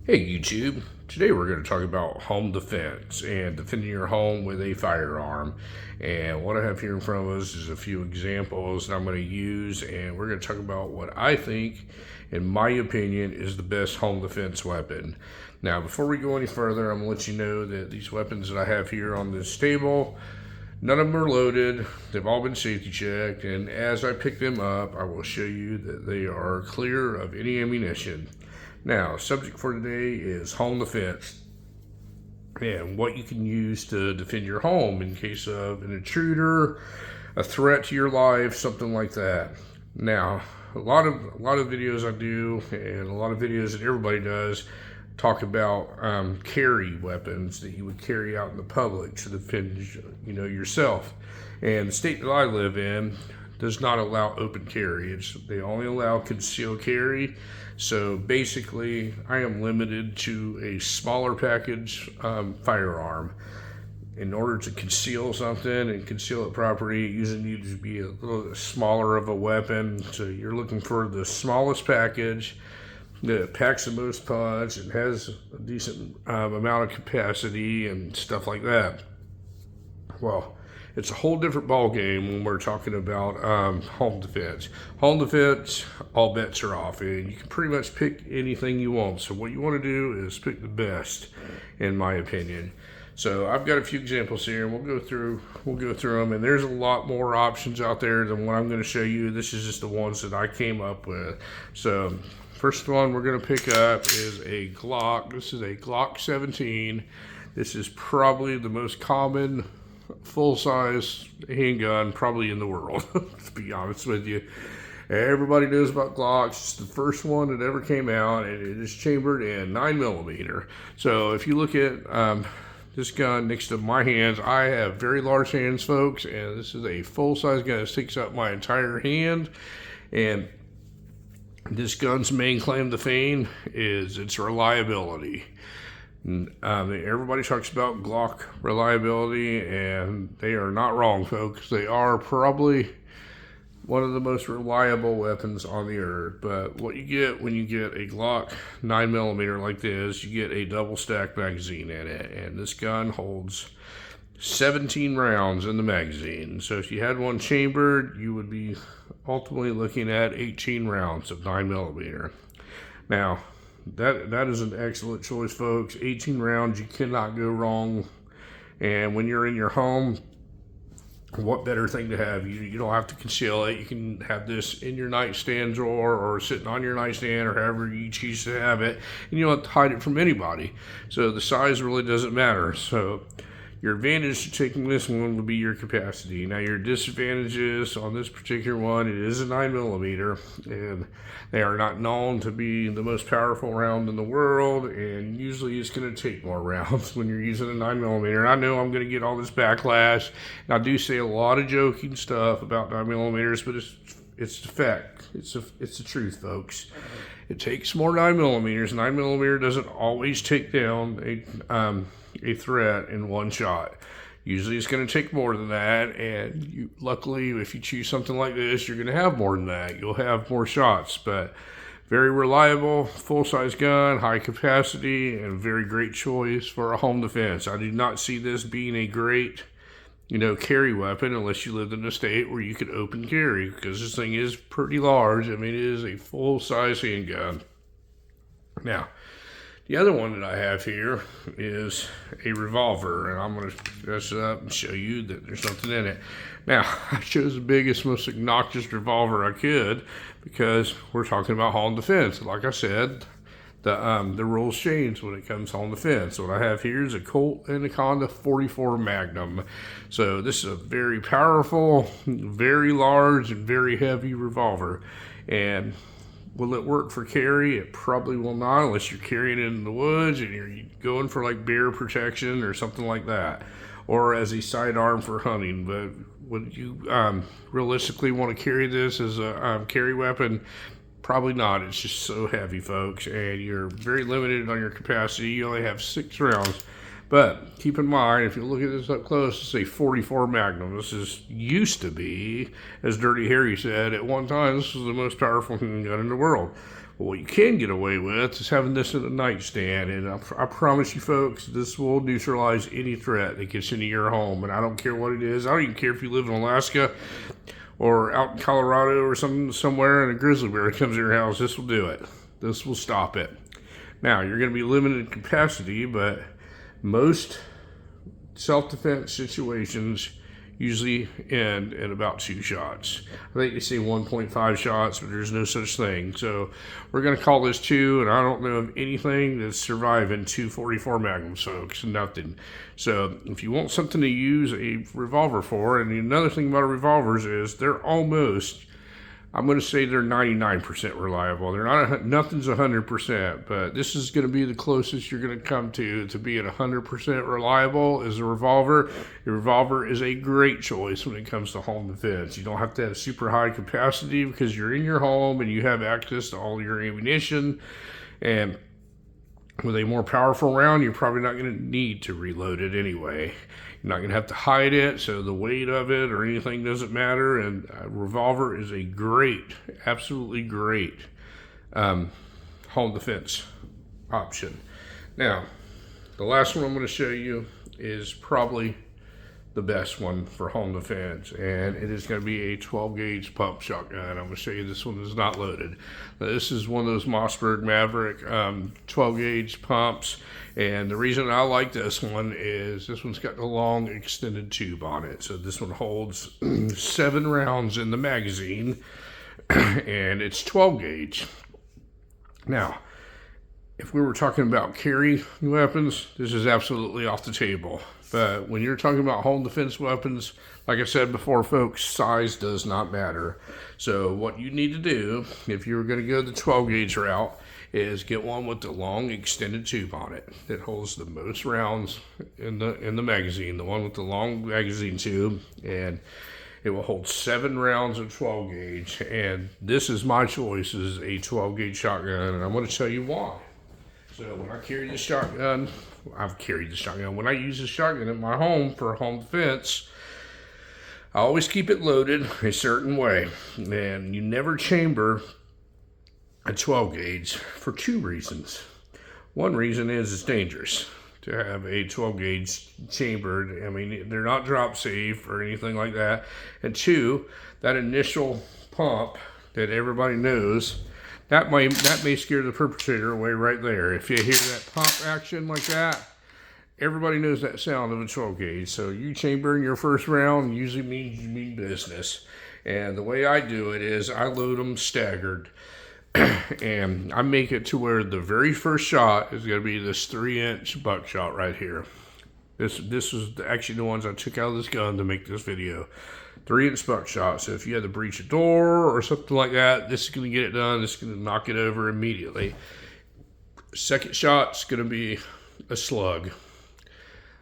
Hey YouTube, today we're going to talk about home defense and defending your home with a firearm. And what I have here in front of us is a few examples that I'm going to use, and we're going to talk about what I think, in my opinion, is the best home defense weapon. Now, before we go any further, I'm going to let you know that these weapons that I have here on this table, none of them are loaded. They've all been safety checked, and as I pick them up, I will show you that they are clear of any ammunition. Now, subject for today is home defense and what you can use to defend your home in case of an intruder, a threat to your life, something like that. Now, a lot of videos I do and a lot of videos that everybody does talk about carry weapons that you would carry out in the public to defend yourself. And the state that I live in does not allow open carry. They only allow concealed carry. So basically, I am limited to a smaller package firearm. In order to conceal something and conceal it properly, it usually needs to be a little bit smaller of a weapon. So you're looking for the smallest package that packs the most punch and has a decent amount of capacity and stuff like that. Well, it's a whole different ball game when we're talking about home defense. Home defense, all bets are off, and you can pretty much pick anything you want. So what you want to do is pick the best, in my opinion. So I've got a few examples here, and we'll go through them. And there's a lot more options out there than what I'm going to show you. This is just the ones that I came up with. So first one we're going to pick up is a Glock. This is a Glock 17. This is probably the most common full-size handgun probably in the world, to be honest with you. Everybody knows about Glocks. It's the first one that ever came out, and it is chambered in 9mm. So if you look at this gun next to my hands, I have very large hands, folks, and this is a full-size gun that takes up my entire hand. And this gun's main claim to fame is its reliability. Everybody talks about Glock reliability, and they are not wrong, folks. They are probably one of the most reliable weapons on the earth. But what you get when you get a Glock 9mm like this, you get a double stack magazine in it, and this gun holds 17 rounds in the magazine. So if you had one chambered, you would be ultimately looking at 18 rounds of 9mm. Now, that is an excellent choice, folks. 18 rounds, you cannot go wrong. And when you're in your home, what better thing to have? You don't have to conceal it. You can have this in your nightstand drawer or sitting on your nightstand or however you choose to have it. And you don't have to hide it from anybody. So the size really doesn't matter. So your advantage to taking this one would be your capacity. Now your disadvantages on this particular one, it is a 9mm, and they are not known to be the most powerful round in the world, and usually it's going to take more rounds when you're using a 9mm. And I know I'm going to get all this backlash, and I do say a lot of joking stuff about 9mm, but it's the fact. It's the truth, folks. It takes more 9mm. 9mm doesn't always take down a threat in one shot. Usually it's going to take more than that, and luckily if you choose something like this, you're going to have more than that. You'll have more shots, but very reliable, full-size gun, high capacity, and very great choice for a home defense. I do not see this being a great carry weapon unless you lived in a state where you could open carry, because this thing is pretty large. I mean, it is a full-size handgun. Now, the other one that I have here is a revolver, and I'm going to dress it up and show you that there's something in it. Now, I chose the biggest, most obnoxious revolver I could because we're talking about home defense. Like I said, the rules change when it comes to home defense. What I have here is a Colt Anaconda 44 Magnum. So this is a very powerful, very large, and very heavy revolver. And will it work for carry? It probably will not unless you're carrying it in the woods and you're going for like bear protection or something like that, or as a sidearm for hunting. But would you realistically want to carry this as a carry weapon? Probably not. It's just so heavy, folks, and you're very limited on your capacity. You only have 6 rounds. But keep in mind, if you look at this up close, it's a 44 Magnum. This used to be, as Dirty Harry said, at one time, this was the most powerful gun in the world. But what you can get away with is having this in a nightstand, and I promise you folks, this will neutralize any threat that gets into your home. And I don't care what it is. I don't even care if you live in Alaska or out in Colorado or somewhere, and a grizzly bear comes to your house. This will do it. This will stop it. Now, you're going to be limited in capacity, but most self-defense situations usually end in about 2 shots. I think they say 1.5 shots, but there's no such thing. So we're going to call this 2, and I don't know of anything that's surviving 244 magnums, folks. Nothing. So if you want something to use a revolver for, and another thing about revolvers is they're almost, I'm going to say they're 99% reliable. They're not, nothing's 100%, but this is going to be the closest you're going to come to being 100% reliable is a revolver. A revolver is a great choice when it comes to home defense. You don't have to have super high capacity because you're in your home and you have access to all your ammunition. And with a more powerful round, you're probably not going to need to reload it anyway. You're not going to have to hide it, so the weight of it or anything doesn't matter. And a revolver is a great, absolutely great home defense option. Now, the last one I'm going to show you is probably the best one for home defense, and it is going to be a 12 gauge pump shotgun. I'm going to show you this one is not loaded. Now, this is one of those Mossberg Maverick 12 gauge pumps, and the reason I like this one is this one's got the long extended tube on it. So this one holds 7 rounds in the magazine, and it's 12 gauge. Now, if we were talking about carry weapons, this is absolutely off the table. But when you're talking about home defense weapons, like I said before, folks, size does not matter. So what you need to do, if you're going to go the 12 gauge route, is get one with the long extended tube on it that holds the most rounds in the magazine, the one with the long magazine tube, and it will hold 7 rounds of 12 gauge. And this is my choice, is a 12 gauge shotgun, and I'm going to tell you why. So when I carry this shotgun, I've carried the shotgun. When I use the shotgun at my home for home defense, I always keep it loaded a certain way. And you never chamber a 12 gauge for 2 reasons. One reason is it's dangerous to have a 12 gauge chambered. I mean, they're not drop safe or anything like that. And 2, that initial pump that everybody knows, that may scare the perpetrator away right there. If you hear that pump action like that, everybody knows that sound of a 12 gauge. So you chambering your first round usually means you mean business. And the way I do it is I load them staggered. And I make it to where the very first shot is going to be this 3-inch buckshot right here. This is actually the ones I took out of this gun to make this video. 3-inch buckshot. So if you had to breach a door or something like that, this is going to get it done. This is going to knock it over immediately. Second shot's going to be a slug.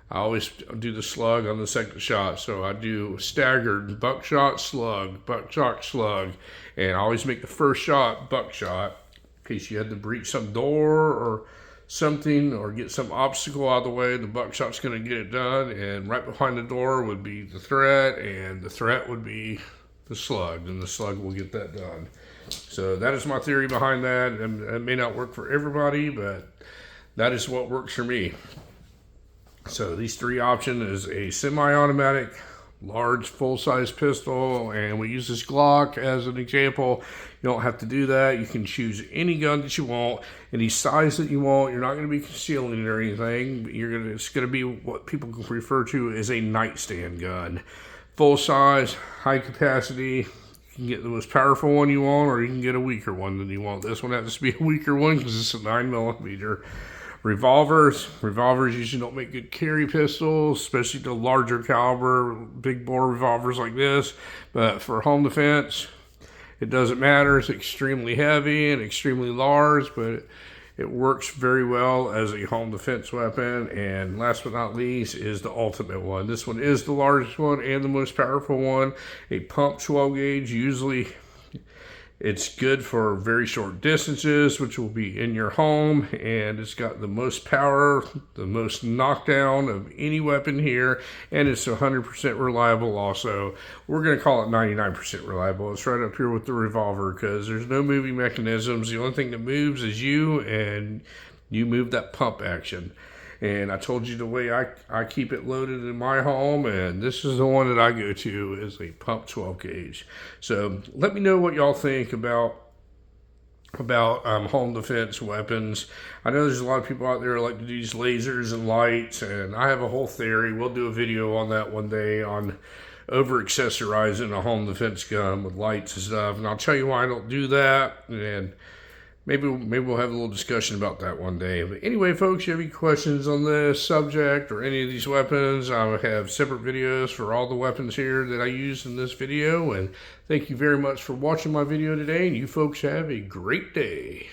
I always do the slug on the second shot. So I do staggered buckshot, slug, and I always make the first shot buckshot in case you had to breach some door or something or get some obstacle out of the way. The buckshot's going to get it done, and right behind the door would be the threat, and the threat would be the slug, and the slug will get that done. So that is my theory behind that, and it may not work for everybody, but that is what works for me. So these 3 options is a semi-automatic, large full-size pistol, and we use this Glock as an example. You don't have to do that. You can choose any gun that you want, any size that you want. You're not going to be concealing it or anything. It's going to be what people can refer to as a nightstand gun. Full size, high capacity. You can get the most powerful one you want, or you can get a weaker one than you want. This one has to be a weaker one because it's a 9mm. Revolvers usually don't make good carry pistols, especially the larger caliber, big bore revolvers like this. But for home defense, it doesn't matter. It's extremely heavy and extremely large, but it works very well as a home defense weapon. And last but not least is the ultimate one. This one is the largest one and the most powerful one. A pump 12 gauge usually It's good for very short distances, which will be in your home, and it's got the most power, the most knockdown of any weapon here, and it's 100% reliable also. We're going to call it 99% reliable. It's right up here with the revolver because there's no moving mechanisms. The only thing that moves is you, and you move that pump action. And I told you the way I keep it loaded in my home, and this is the one that I go to is a pump 12 gauge. So let me know what y'all think about home defense weapons. I know there's a lot of people out there who like to use lasers and lights, and I have a whole theory. We'll do a video on that one day on over accessorizing a home defense gun with lights and stuff, and I'll tell you why I don't do that, and maybe we'll have a little discussion about that one day. But anyway, folks, you have any questions on this subject or any of these weapons, I have separate videos for all the weapons here that I used in this video. And thank you very much for watching my video today, and you folks have a great day.